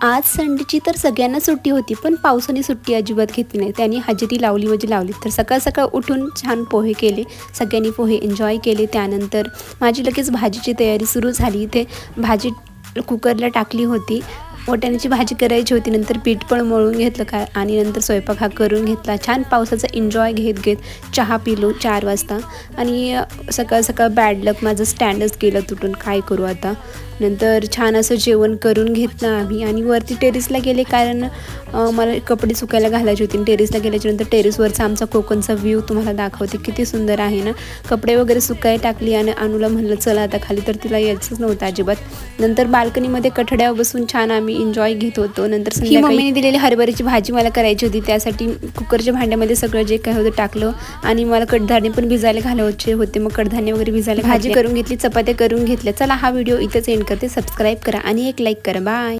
आज संडेची तर सगळ्यांना सुट्टी होती, पण पावसाने सुट्टी अजिबात घेतली नाही. त्यांनी हजेरी लावली म्हणजे लावली. तर सकाळ सकाळ उठून छान पोहे केले. सगळ्यांनी पोहे एन्जॉय केले. त्यानंतर माझी लगेच भाजीची तयारी सुरू झाली. इथे भाजी कुकरला टाकली होती. वाटाण्याची भाजी करायची होती. नंतर पीठ पण मळून घेतलं काय आणि नंतर स्वयंपाक हा करून घेतला. छान पावसाचा एन्जॉय घेत घेत चहा पिलो 4 वाजता. आणि सकाळ सकाळ बॅड लक माझं स्टँडच गेलं तुटून, काय करू आता. नंतर छान असं जेवण करून घेतलं आम्ही आणि वरती टेरेसला गेले, कारण मला कपडे सुकायला घालायचे होते. टेरेसला गेल्याच्यानंतर टेरेसवरचा आमचा कोकणचा व्ह्यू तुम्हाला दाखवते, किती सुंदर आहे ना. कपडे वगैरे सुकायला टाकली आणि अनुला म्हणलं चला आता खाली, तर तिला यायचंच नव्हतं अजिबात. नंतर बाल्कनीमध्ये कठड्यावर बसून छान आम्ही एन्जॉय घेत होतो. नंतर संध्याकाळी मम्मीने दिलेली हरभऱ्याची भाजी मला करायची होती. त्यासाठी कुकरच्या भांड्यामध्ये सगळं जे काय होतं टाकलं आणि मला कडधान्य पण भिजायला घालायचे होते. मग कडधान्य वगैरे भिजायला भाजी करून घेतली, चपात्या करून घेतल्या. चला हा व्हिडिओ इथेच एंड करते. सबस्क्राईब करा आणि एक लाईक करा. बाय.